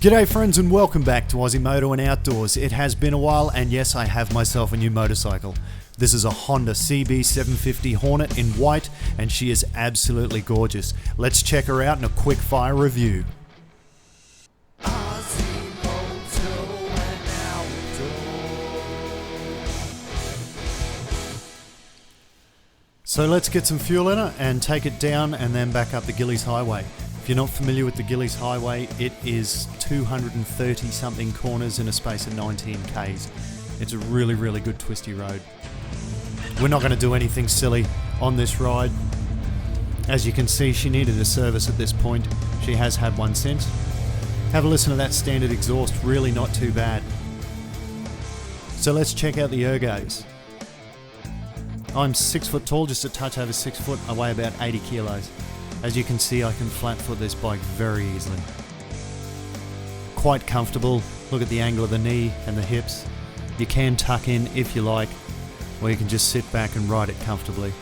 G'day friends and welcome back to Aussie Moto and Outdoors. It has been a while and yes, I have myself a new motorcycle. This is a Honda CB750 Hornet in white and she is absolutely gorgeous. Let's check her out in a quick fire review. Aussie, Moto and Outdoors. So let's get some fuel in her and take it down and then back up the Gillies highway. If you're not familiar with the Gillies highway, it is 230 something corners in a space of 19 k's. It's a really good twisty road. We're not going to do anything silly on this ride. As you can see, she needed a service at this point. She has had one since. Have a listen to that standard exhaust, really not too bad. So let's check out the ergos. I'm 6 foot tall, just a touch over 6 foot. I weigh about 80 kilos. As you can see, I can flat foot this bike very easily. Quite comfortable. Look at the angle of the knee and the hips. You can tuck in if you like, or you can just sit back and ride it comfortably.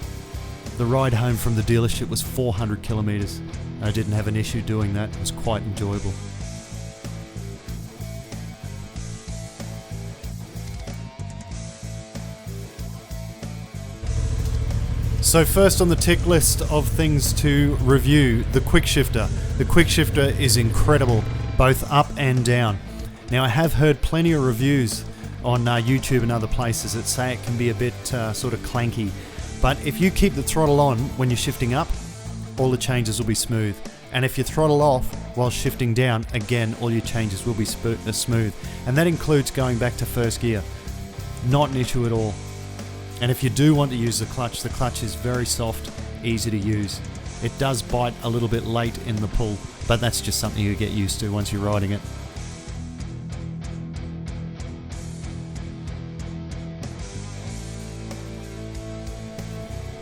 The ride home from the dealership was 400 kilometers. I didn't have an issue doing that. It was quite enjoyable. So first on the tick list of things to review, the quick shifter. The quick shifter is incredible, both up and down. Now I have heard plenty of reviews on YouTube and other places that say it can be a bit sort of clanky, but if you keep the throttle on when you're shifting up, all the changes will be smooth. And if you throttle off while shifting down, again, all your changes will be smooth. And that includes going back to first gear. Not an issue at all. And if you do want to use the clutch is very soft, easy to use. It does bite a little bit late in the pull, but that's just something you get used to once you're riding it.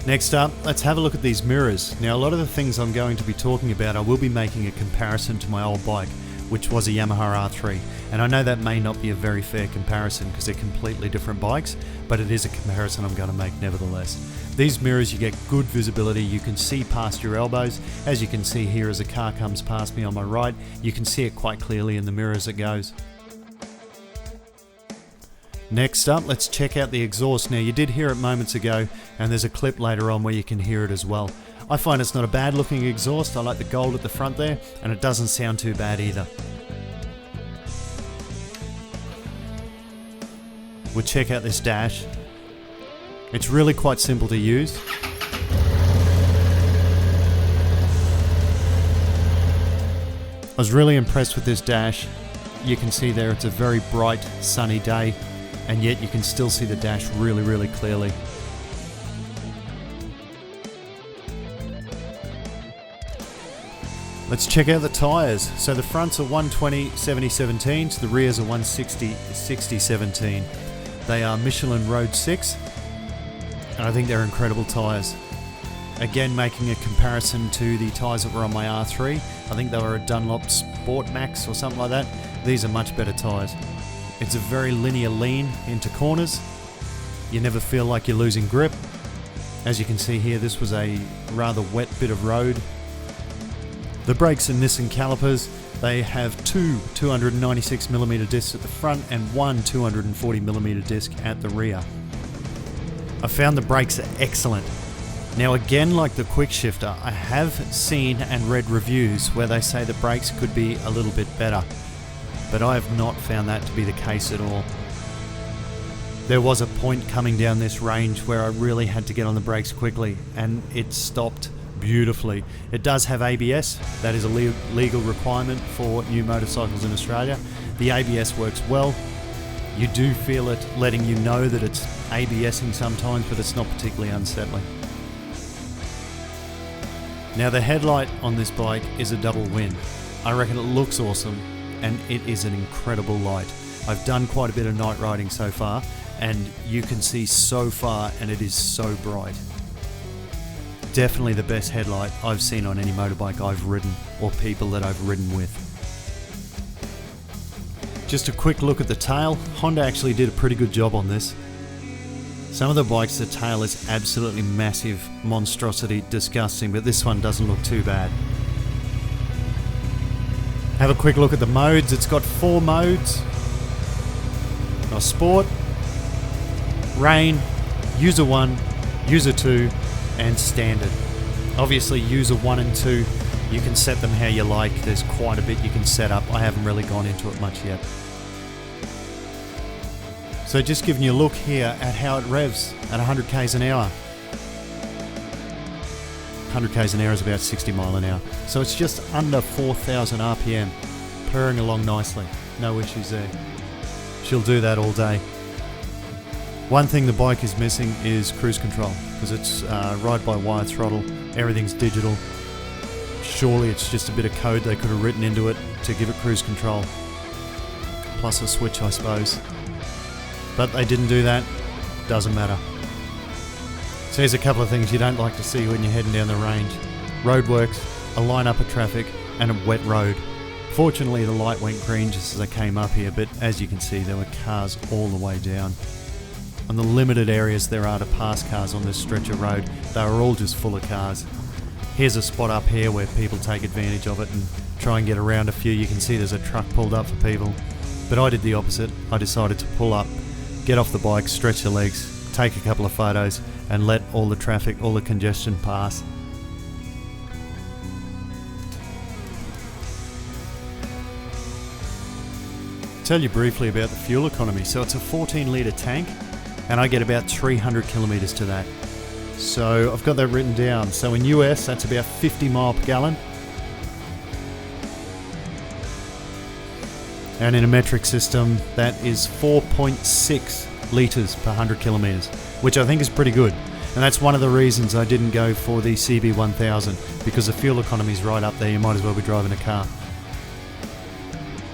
Next up, let's have a look at these mirrors. Now a lot of the things I'm going to be talking about, I will be making a comparison to my old bike, which was a Yamaha R3. And I know that may not be a very fair comparison because they're completely different bikes, but it is a comparison I'm going to make nevertheless. These mirrors, you get good visibility, you can see past your elbows. As you can see here, as a car comes past me on my right, you can see it quite clearly in the mirror as it goes. Next up, let's check out the exhaust. Now you did hear it moments ago, and there's a clip later on where you can hear it as well. I find it's not a bad looking exhaust. I like the gold at the front there, and it doesn't sound too bad either. We'll check out this dash. It's really quite simple to use. I was really impressed with this dash. You can see there it's a very bright sunny day, and yet you can still see the dash really clearly. Let's check out the tyres. So the fronts are 120 70/17s, the rears are 160 60/17. They are Michelin Road 6, and I think they're incredible tyres. Again, making a comparison to the tyres that were on my R3, I think they were a Dunlop Sport Max or something like that. These are much better tyres. It's a very linear lean into corners. You never feel like you're losing grip. As you can see here, this was a rather wet bit of road. The brakes are Nissan calipers. They have two 296mm discs at the front and one 240mm disc at the rear. I found the brakes are excellent. Now again, like the quick shifter, I have seen and read reviews where they say the brakes could be a little bit better, but I have not found that to be the case at all. There was a point coming down this range where I really had to get on the brakes quickly, and it stopped beautifully. It does have ABS. That is a legal requirement for new motorcycles in Australia. The ABS works well. You do feel it letting you know that it's ABSing sometimes, but it's not particularly unsettling. Now the headlight on this bike is a double win. I reckon it looks awesome, and it is an incredible light. I've done quite a bit of night riding so far, and you can see so far, and it is so bright. Definitely the best headlight I've seen on any motorbike I've ridden or people that I've ridden with. Just a quick look at the tail. Honda actually did a pretty good job on this. Some of the bikes, the tail is absolutely massive, monstrosity, disgusting, but this one doesn't look too bad. Have a quick look at the modes. It's got 4 modes. Sport, rain, user 1, user 2, and standard. Obviously user 1 and 2, you can set them how you like. There's quite a bit you can set up. I haven't really gone into it much yet. So just giving you a look here at how it revs at 100 k's an hour. 100 k's an hour is about 60 mile an hour. So it's just under 4,000 RPM, purring along nicely. No issues there. She'll do that all day. One thing the bike is missing is cruise control, because it's ride-by-wire throttle, everything's digital. Surely it's just a bit of code they could have written into it to give it cruise control. Plus a switch, I suppose. But they didn't do that, doesn't matter. So here's a couple of things you don't like to see when you're heading down the range. Roadworks, a line-up of traffic, and a wet road. Fortunately the light went green just as I came up here, but as you can see there were cars all the way down. On the limited areas there are to pass cars on this stretch of road, they were all just full of cars. Here's a spot up here where people take advantage of it and try and get around a few. You can see there's a truck pulled up for people, but I did the opposite. I decided to pull up, get off the bike, stretch the legs, take a couple of photos and let all the traffic, all the congestion pass. Tell you briefly about the fuel economy. So it's a 14 litre tank and I get about 300 kilometres to that. So I've got that written down. So in US that's about 50 mile per gallon. And in a metric system that is 4.6 litres per 100 kilometres, which I think is pretty good. And that's one of the reasons I didn't go for the CB1000, because the fuel economy is right up there. You might as well be driving a car.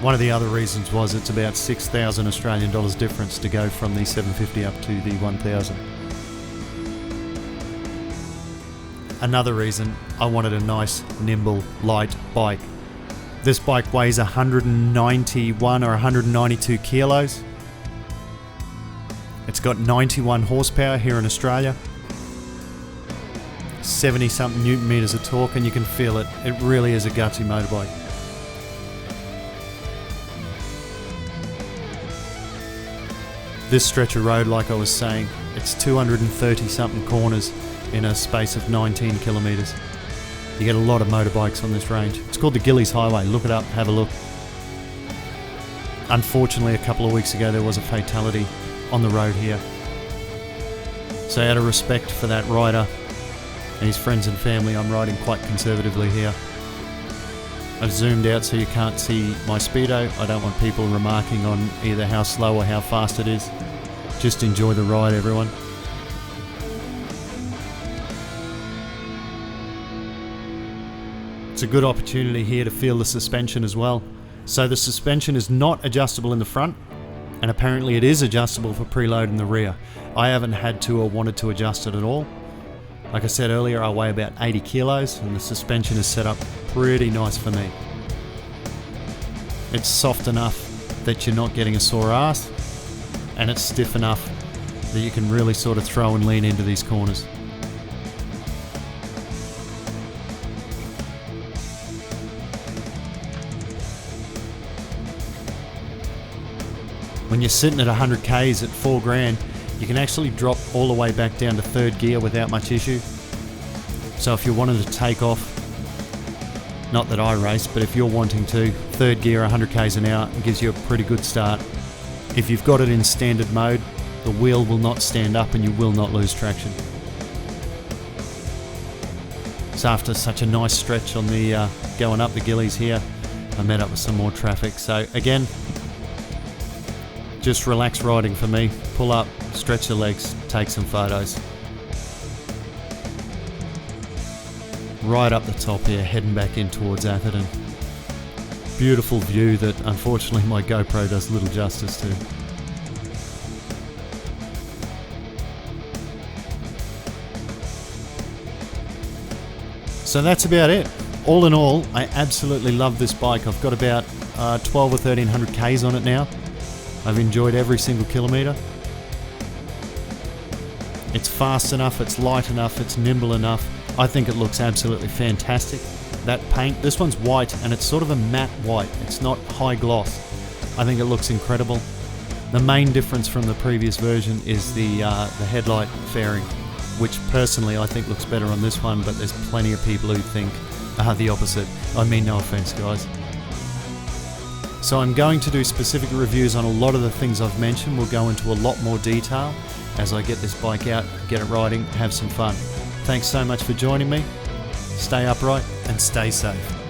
One of the other reasons was it's about 6,000 Australian dollars difference to go from the 750 up to the 1000. Another reason, I wanted a nice, nimble, light bike. This bike weighs 191 or 192 kilos. It's got 91 horsepower here in Australia. 70 something newton meters of torque, and you can feel it. It really is a gutsy motorbike. This stretch of road, like I was saying, it's 230 something corners in a space of 19 kilometres. You get a lot of motorbikes on this range. It's called the Gillies Highway. Look it up, have a look. Unfortunately, a couple of weeks ago there was a fatality on the road here. So out of respect for that rider and his friends and family, I'm riding quite conservatively here. I've zoomed out so you can't see my speedo. I don't want people remarking on either how slow or how fast it is. Just enjoy the ride, everyone. It's a good opportunity here to feel the suspension as well. So the suspension is not adjustable in the front, and apparently it is adjustable for preload in the rear. I haven't had to or wanted to adjust it at all. Like I said earlier, I weigh about 80 kilos and the suspension is set up pretty nice for me. It's soft enough that you're not getting a sore ass, and it's stiff enough that you can really sort of throw and lean into these corners. When you're sitting at 100 Ks at 4 grand, you can actually drop all the way back down to third gear without much issue. So if you're wanting to take off, not that I race, but if you're wanting to, third gear 100 Ks an hour gives you a pretty good start. If you've got it in standard mode, the wheel will not stand up and you will not lose traction. So after such a nice stretch on the going up the Gillies here, I met up with some more traffic. So again, just relax riding for me. Pull up, stretch the legs, take some photos. Right up the top here, heading back in towards Atherton. Beautiful view that unfortunately my GoPro does little justice to. So that's about it. All in all, I absolutely love this bike. I've got about 12 or 1300 Ks on it now. I've enjoyed every single kilometre. It's fast enough, it's light enough, it's nimble enough. I think it looks absolutely fantastic. that paint. This one's white and it's sort of a matte white. It's not high gloss. I think it looks incredible. The main difference from the previous version is the headlight fairing, which personally I think looks better on this one, but there's plenty of people who think the opposite. I mean, no offense, guys. So I'm going to do specific reviews on a lot of the things I've mentioned. We'll go into a lot more detail as I get this bike out, get it riding, have some fun. Thanks so much for joining me. Stay upright and stay safe.